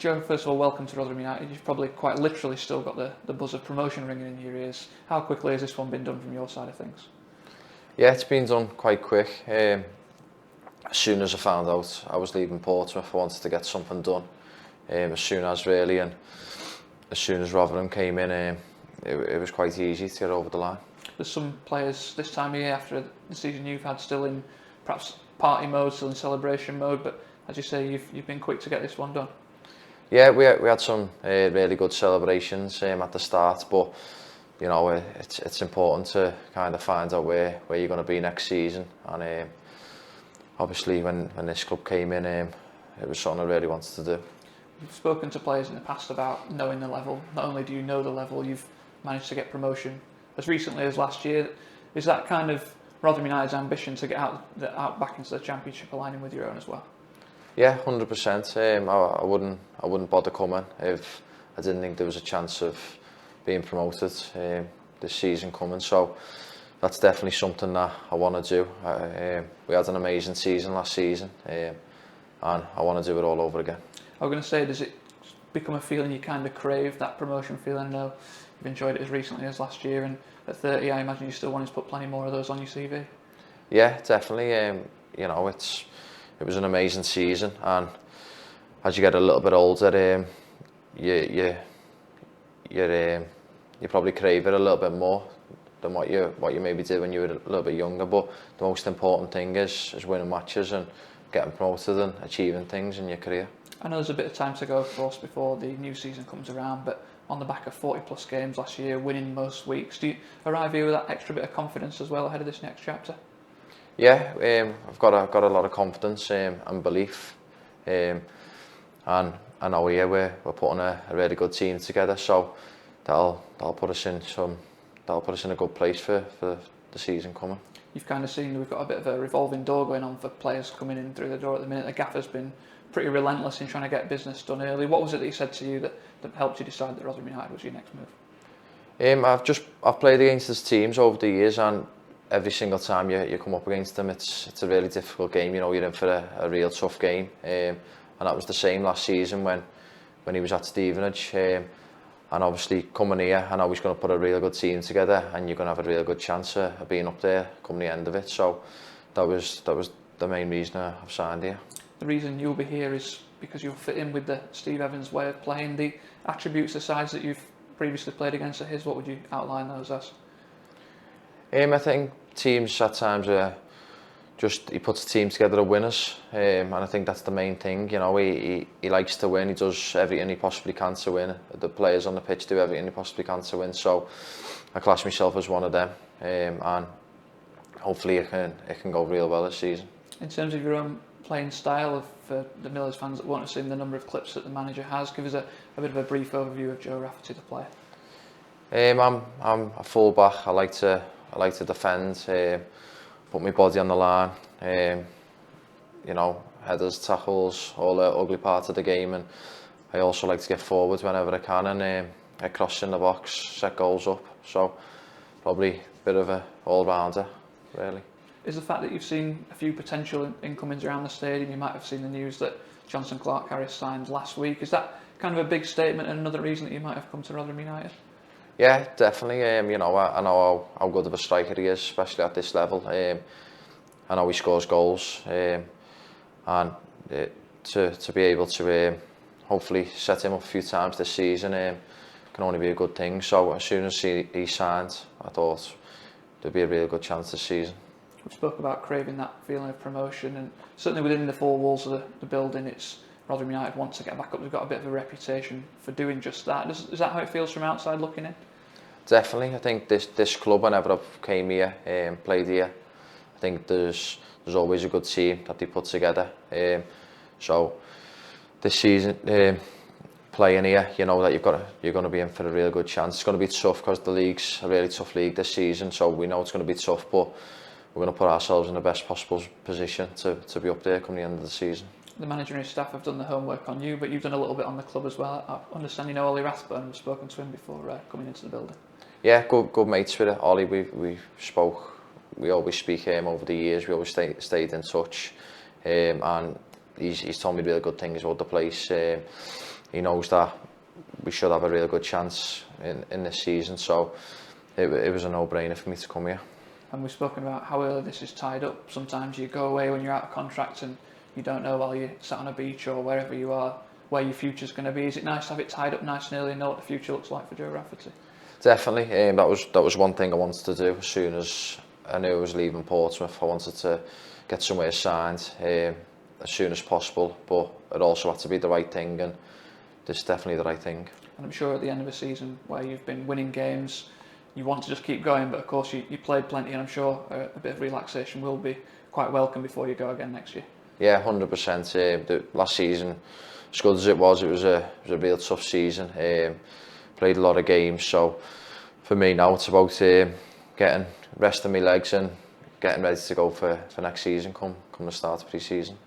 Joe, first of all, welcome to Rotherham United. You've probably quite literally still got the buzz of promotion ringing in your ears. How quickly has this one been done from your side of things? Yeah, it's been done quite quick. As soon as I found out I was leaving Portsmouth, I wanted to get something done as soon as really, and as soon as Rotherham came in, it was quite easy to get over the line. There's some players this time of year after the season you've had still in perhaps party mode, still in celebration mode, but as you say, you've been quick to get this one done. Yeah, we had some really good celebrations at the start, but you know it's important to kind of find out where you're going to be next season, and obviously when this club came in, it was something I really wanted to do. You've spoken to players in the past about knowing the level. Not only do you know the level, you've managed to get promotion as recently as last year. Is that kind of Rotherham United's ambition to get out back into the Championship aligning with your own as well? Yeah, 100%. I wouldn't bother coming if I didn't think there was a chance of being promoted this season coming. So that's definitely something that I want to do. We had an amazing season last season, and I want to do it all over again. I was going to say, does it become a feeling you kind of crave, that promotion feeling? I know you've enjoyed it as recently as last year, and at 30, I imagine you still want to put plenty more of those on your CV. Yeah, definitely. You know, it was an amazing season, and as you get a little bit older, you probably crave it a little bit more than what you maybe did when you were a little bit younger. But the most important thing is winning matches and getting promoted and achieving things in your career. I know there's a bit of time to go, of course, before the new season comes around, but on the back of 40 plus games last year, winning most weeks, do you arrive here with that extra bit of confidence as well ahead of this next chapter? Yeah, I've got a lot of confidence and belief, and I know here we're putting a really good team together, so that'll put us in a good place for the season coming. You've kind of seen we've got a bit of a revolving door going on for players coming in through the door at the minute. The gaffer's been pretty relentless in trying to get business done early. What was it that he said to you that helped you decide that Rotherham United was your next move? I've played against his teams over the years, and every single time you come up against them, it's a really difficult game. You know, you're in for a real tough game, and that was the same last season when he was at Stevenage. And obviously coming here, I know he's going to put a really good team together, and you're going to have a really good chance of being up there come the end of it. So that was the main reason I've signed here. The reason you'll be here is because you'll fit in with the Steve Evans way of playing. The attributes, the sides that you've previously played against are his. What would you outline those as? I think teams at times he puts a team together of winners, and I think that's the main thing. You know, he likes to win. He does everything he possibly can to win. The players on the pitch do everything they possibly can to win. So I class myself as one of them, and hopefully it can go real well this season. In terms of your own playing style, for the Millers fans that won't have seen the number of clips that the manager has, give us a bit of a brief overview of Joe Rafferty, the player. I'm a full back. I like to defend, put my body on the line, you know, headers, tackles, all the ugly parts of the game, and I also like to get forward whenever I can and get crosses in the box, set goals up. So probably a bit of a all-rounder, really. Is the fact that you've seen a few potential incomings around the stadium, you might have seen the news that Johnson Clark-Harris signed last week, is that kind of a big statement and another reason that you might have come to Rotherham United? Yeah, definitely. You know, I know how good of a striker he is, especially at this level. I know he scores goals, and to be able to hopefully set him up a few times this season can only be a good thing. So as soon as he signed, I thought there'd be a really good chance this season. We spoke about craving that feeling of promotion, and certainly within the four walls of the building, it's Rotherham United want to get back up. They've got a bit of a reputation for doing just that. Is that how it feels from outside looking in? Definitely. I think this club, whenever I came here and played here, I think there's always a good team that they put together. So this season, playing here, you know that you're going to be in for a really good chance. It's going to be tough because the league's a really tough league this season, so we know it's going to be tough, but we're going to put ourselves in the best possible position to be up there come the end of the season. The manager and his staff have done the homework on you, but you've done a little bit on the club as well. I understand you know Ollie Rathburn. We've spoken to him before coming into the building. Yeah, good mates with it. Ollie, we always speak over the years. We always stayed in touch, and he's told me really good things about the place. he knows that we should have a real good chance in this season. So it was a no-brainer for me to come here. And we've spoken about how early this is tied up. Sometimes you go away when you're out of contract and you don't know while you're sat on a beach or wherever you are where your future's going to be. Is it nice to have it tied up nice and early and know what the future looks like for Joe Rafferty? Definitely. That was one thing I wanted to do as soon as I knew I was leaving Portsmouth. I wanted to get somewhere signed as soon as possible, but it also had to be the right thing, and this is definitely the right thing. And I'm sure at the end of a season where you've been winning games, you want to just keep going, but of course you played plenty, and I'm sure a bit of relaxation will be quite welcome before you go again next year. Yeah, 100%. The last season, as good as it was a real tough season. Played a lot of games, so for me now it's about getting resting my legs and getting ready to go for next season come the start of pre-season.